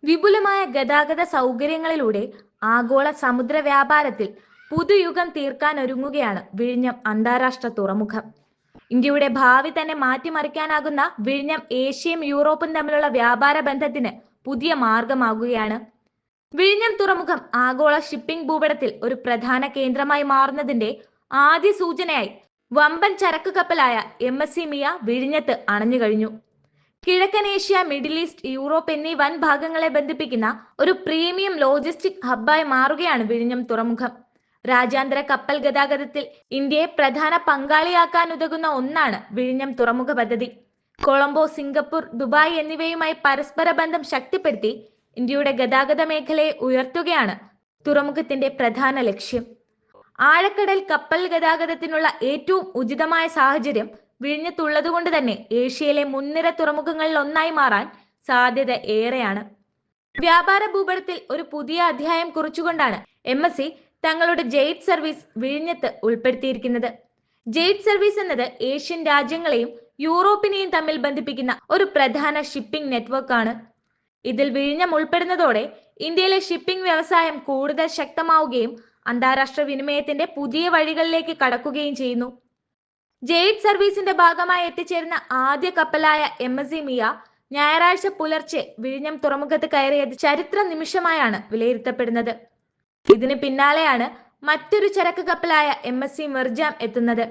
വിപുലമായ ഗതാഗത സൗകര്യങ്ങളിലൂടെ ആഗോള സമുദ്ര വ്യാപാരത്തിൽ പുതുയുഗം തീർക്കാനൊരുങ്ങുകയാണ് വിഴിഞ്ഞം അന്താരാഷ്ട്ര തുറമുഖം. ഇന്ത്യയുടെ ഭാവി തന്നെ മാറ്റിമറിക്കാനാകുന്ന വിഴിഞ്ഞം ഏഷ്യയും യൂറോപ്പും തമ്മിലുള്ള വ്യാപാര ബന്ധത്തിന് പുതിയ മാർഗമാകുകയാണ്. വിഴിഞ്ഞം തുറമുഖം ആഗോള ഷിപ്പിംഗ് ഭൂപടത്തിൽ ഒരു പ്രധാന കേന്ദ്രമായി മാറുന്നതിന്റെ ആദ്യ സൂചനയായി വമ്പൻ ചരക്ക് കപ്പലായ MSC മിയ വിഴിഞ്ഞത്ത് അണഞ്ഞു കഴിഞ്ഞു. കിഴക്കൻ ഏഷ്യ, മിഡിൽ ഈസ്റ്റ്, യൂറോപ്പ് എന്നീ വൻ ഭാഗങ്ങളെ ബന്ധിപ്പിക്കുന്ന ഒരു പ്രീമിയം ലോജിസ്റ്റിക് ഹബ്ബായി മാറുകയാണ് വിഴിഞ്ഞം തുറമുഖം. രാജ്യാന്തര കപ്പൽ ഗതാഗതത്തിൽ ഇന്ത്യയെ പ്രധാന പങ്കാളിയാക്കാനുതകുന്ന ഒന്നാണ് വിഴിഞ്ഞം തുറമുഖ പദ്ധതി. കൊളംബോ, സിംഗപ്പൂർ, ദുബായ് എന്നിവയുമായി പരസ്പര ബന്ധം ശക്തിപ്പെടുത്തി ഇന്ത്യയുടെ ഗതാഗത മേഖലയെ ഉയർത്തുകയാണ് തുറമുഖത്തിന്റെ പ്രധാന ലക്ഷ്യം. ആഴക്കടൽ കപ്പൽ ഗതാഗതത്തിനുള്ള ഏറ്റവും ഉചിതമായ സാഹചര്യം വിഴിഞ്ഞത്തുള്ളതുകൊണ്ട് തന്നെ ഏഷ്യയിലെ മുൻനിര തുറമുഖങ്ങളിൽ ഒന്നായി മാറാൻ സാധ്യത ഏറെയാണ്. വ്യാപാര ഭൂപടത്തിൽ ഒരു പുതിയ അധ്യായം കുറിച്ചുകൊണ്ടാണ് MSC തങ്ങളുടെ ജെയ്റ്റ് സർവീസ് വിഴിഞ്ഞത്ത് ഉൾപ്പെടുത്തിയിരിക്കുന്നത്. ജെയ്റ്റ് സർവീസ് എന്നത് ഏഷ്യൻ രാജ്യങ്ങളെയും യൂറോപ്പിനെയും തമ്മിൽ ബന്ധിപ്പിക്കുന്ന ഒരു പ്രധാന ഷിപ്പിംഗ് നെറ്റ്വർക്ക് ആണ്. ഇതിൽ വിഴിഞ്ഞം ഉൾപ്പെടുന്നതോടെ ഇന്ത്യയിലെ ഷിപ്പിംഗ് വ്യവസായം കൂടുതൽ ശക്തമാവുകയും അന്താരാഷ്ട്ര വിനിമയത്തിന്റെ പുതിയ വഴികളിലേക്ക് കടക്കുകയും ചെയ്യുന്നു. ജെയ്റ്റ് സർവീസിന്റെ ഭാഗമായി എത്തിച്ചേരുന്ന ആദ്യ കപ്പലായ MSC മിയ ഞായറാഴ്ച പുലർച്ചെ വിഴിഞ്ഞം തുറമുഖത്ത് കയറിയത് ചരിത്ര നിമിഷമായാണ് വിലയിരുത്തപ്പെടുന്നത്. ഇതിന് പിന്നാലെയാണ് മറ്റൊരു ചരക്ക് കപ്പലായ MSC മിർജാം എത്തുന്നത്.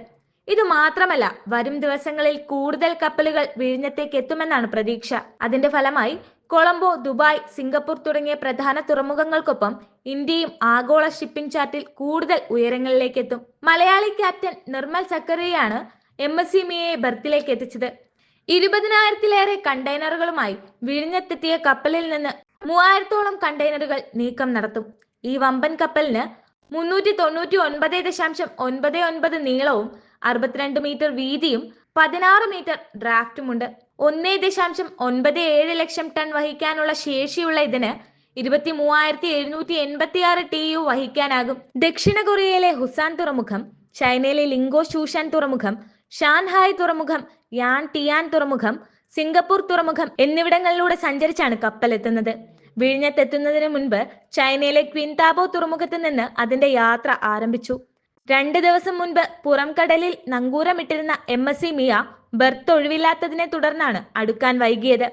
ഇത് മാത്രമല്ല, വരും ദിവസങ്ങളിൽ കൂടുതൽ കപ്പലുകൾ വിഴിഞ്ഞത്തേക്ക് എത്തുമെന്നാണ് പ്രതീക്ഷ. അതിന്റെ ഫലമായി കൊളംബോ, ദുബായ്, സിംഗപ്പൂർ തുടങ്ങിയ പ്രധാന തുറമുഖങ്ങൾക്കൊപ്പം ഇന്ത്യയും ആഗോള ഷിപ്പിംഗ് ചാർട്ടിൽ കൂടുതൽ ഉയരങ്ങളിലേക്ക് എത്തും. മലയാളി ക്യാപ്റ്റൻ നിർമ്മൽ സക്കറിയയാണ് MSC മിയയെ ബർത്തിലേക്ക് എത്തിച്ചത്. 20,000-ലേറെ കണ്ടെയ്നറുകളുമായി വിഴിഞ്ഞത്തെത്തിയ കപ്പലിൽ നിന്ന് 3,000-ഓളം കണ്ടെയ്നറുകൾ നീക്കം നടത്തും. ഈ വമ്പൻ കപ്പലിന് 399.99 നീളവും 62 മീറ്റർ വീതിയും 16 മീറ്റർ ഡ്രാഫ്റ്റുമുണ്ട്. 1.97 ലക്ഷം ടൺ വഹിക്കാനുള്ള ശേഷിയുള്ള ഇതിന് 23,786 TEU വഹിക്കാനാകും. ദക്ഷിണ കൊറിയയിലെ ഹുസാൻ തുറമുഖം, ചൈനയിലെ ലിങ്കോ ഷൂഷാൻ തുറമുഖം, ഷാൻഹായ് തുറമുഖം, യാൻ ടിയാൻ തുറമുഖം, സിംഗപ്പൂർ തുറമുഖം എന്നിവിടങ്ങളിലൂടെ സഞ്ചരിച്ചാണ് കപ്പൽ എത്തുന്നത്. വിഴിഞ്ഞത്തെത്തുന്നതിന് മുൻപ് ചൈനയിലെ ക്വിൻതാബോ തുറമുഖത്ത് നിന്ന് അതിന്റെ യാത്ര ആരംഭിച്ചു. 2 ദിവസം മുൻപ് പുറംകടലിൽ നങ്കൂരമിട്ടിരുന്ന MSC മിയ ബർത്ത് ഒഴിവില്ലാത്തതിനെ തുടർന്നാണ് അടുക്കാൻ വൈകിയത്.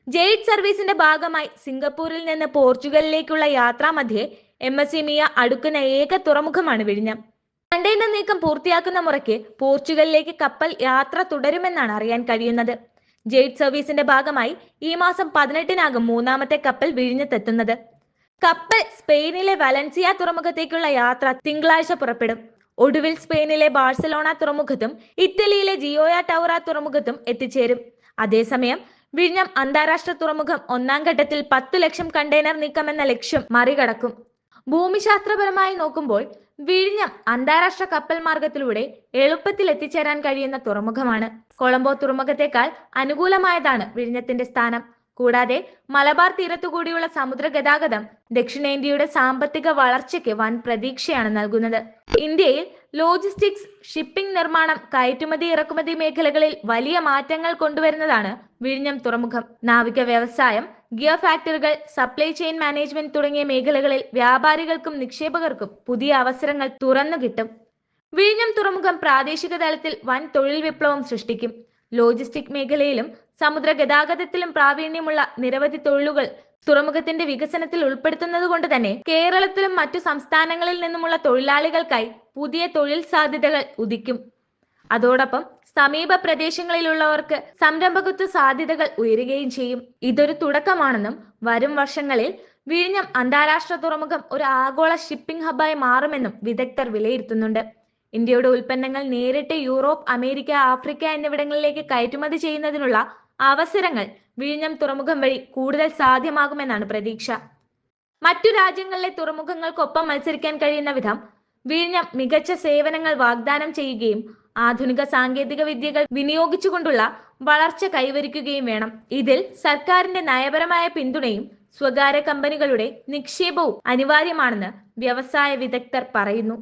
ജെയ്റ്റ് സർവീസിന്റെ ഭാഗമായി സിംഗപ്പൂരിൽ നിന്ന് പോർച്ചുഗലിലേക്കുള്ള യാത്രാമധ്യേ MSC മിയ അടുക്കുന്ന ഏക തുറമുഖമാണ് വിഴിഞ്ഞം. കണ്ടെയ്നർ നീക്കം പൂർത്തിയാക്കുന്ന മുറയ്ക്ക് പോർച്ചുഗലിലേക്ക് കപ്പൽ യാത്ര തുടരുമെന്നാണ് അറിയാൻ കഴിയുന്നത്. ജെയ്റ്റ് സർവീസിന്റെ ഭാഗമായി ഈ മാസം 18-നാകും മൂന്നാമത്തെ കപ്പൽ വിഴിഞ്ഞത്തെത്തുന്നത്. കപ്പൽ സ്പെയിനിലെ വലൻസിയ തുറമുഖത്തേക്കുള്ള യാത്ര തിങ്കളാഴ്ച പുറപ്പെടും. ഒടുവിൽ സ്പെയിനിലെ ബാഴ്സലോണ തുറമുഖത്തും ഇറ്റലിയിലെ ജിയോയ ടൗറ തുറമുഖത്തും എത്തിച്ചേരും. അതേസമയം വിഴിഞ്ഞം അന്താരാഷ്ട്ര തുറമുഖം 1-ാം ഘട്ടത്തിൽ 10 ലക്ഷം കണ്ടെയ്നർ നീക്കമെന്ന ലക്ഷ്യം മറികടക്കും. ഭൂമിശാസ്ത്രപരമായി നോക്കുമ്പോൾ വിഴിഞ്ഞം അന്താരാഷ്ട്ര കപ്പൽ മാർഗത്തിലൂടെ എളുപ്പത്തിൽ എത്തിച്ചേരാൻ കഴിയുന്ന തുറമുഖമാണ്. കൊളംബോ തുറമുഖത്തേക്കാൾ അനുകൂലമായതാണ് വിഴിഞ്ഞത്തിന്റെ സ്ഥാനം. കൂടാതെ മലബാർ തീരത്തുകൂടിയുള്ള സമുദ്ര ഗതാഗതം ദക്ഷിണേന്ത്യയുടെ സാമ്പത്തിക വളർച്ചയ്ക്ക് വൻ പ്രതീക്ഷയാണ് നൽകുന്നത്. ഇന്ത്യയിൽ ലോജിസ്റ്റിക്സ്, ഷിപ്പിംഗ്, നിർമ്മാണം, കയറ്റുമതി, ഇറക്കുമതി മേഖലകളിൽ വലിയ മാറ്റങ്ങൾ കൊണ്ടുവരുന്നതാണ് വിഴിഞ്ഞം തുറമുഖം. നാവിക വ്യവസായം, ഗിയർ ഫാക്ടറികൾ, സപ്ലൈ ചെയിൻ മാനേജ്മെന്റ് തുടങ്ങിയ മേഖലകളിൽ വ്യാപാരികൾക്കും നിക്ഷേപകർക്കും പുതിയ അവസരങ്ങൾ തുറന്നു കിട്ടും. വിഴിഞ്ഞം തുറമുഖം പ്രാദേശിക തലത്തിൽ വൻ തൊഴിൽ വിപ്ലവം സൃഷ്ടിക്കും. ലോജിസ്റ്റിക് മേഖലയിലും സമുദ്ര ഗതാഗതത്തിലും പ്രാവീണ്യമുള്ള നിരവധി തൊഴിലുകൾ തുറമുഖത്തിന്റെ വികസനത്തിൽ ഉൾപ്പെടുത്തുന്നത് കൊണ്ട് തന്നെ കേരളത്തിലും മറ്റു സംസ്ഥാനങ്ങളിൽ നിന്നുമുള്ള തൊഴിലാളികൾക്കായി പുതിയ തൊഴിൽ സാധ്യതകൾ ഉദിക്കും. അതോടൊപ്പം സമീപ പ്രദേശങ്ങളിലുള്ളവർക്ക് സംരംഭകത്വ സാധ്യതകൾ ഉയരുകയും ചെയ്യും. ഇതൊരു തുടക്കമാണെന്നും വരും വർഷങ്ങളിൽ വിഴിഞ്ഞം അന്താരാഷ്ട്ര തുറമുഖം ഒരു ആഗോള ഷിപ്പിംഗ് ഹബ്ബായി മാറുമെന്നും വിദഗ്ധർ വിലയിരുത്തുന്നുണ്ട്. ഇന്ത്യയുടെ ഉൽപ്പന്നങ്ങൾ നേരിട്ട് യൂറോപ്പ്, അമേരിക്ക, ആഫ്രിക്ക എന്നിവിടങ്ങളിലേക്ക് കയറ്റുമതി ചെയ്യുന്നതിനുള്ള അവസരങ്ങൾ വിഴിഞ്ഞം തുറമുഖം വഴി കൂടുതൽ സാധ്യമാകുമെന്നാണ് പ്രതീക്ഷ. മറ്റു രാജ്യങ്ങളിലെ തുറമുഖങ്ങൾക്കൊപ്പം മത്സരിക്കാൻ കഴിയുന്ന വിധം വിഴിഞ്ഞം മികച്ച സേവനങ്ങൾ വാഗ്ദാനം ചെയ്യുകയും ആധുനിക സാങ്കേതിക വിദ്യകൾ വിനിയോഗിച്ചുകൊണ്ടുള്ള വളർച്ച കൈവരിക്കുകയും വേണം. ഇതിൽ സർക്കാരിന്റെ നയപരമായ പിന്തുണയും സ്വകാര്യ കമ്പനികളുടെ നിക്ഷേപവും അനിവാര്യമാണെന്ന് വ്യവസായ വിദഗ്ധർ പറയുന്നു.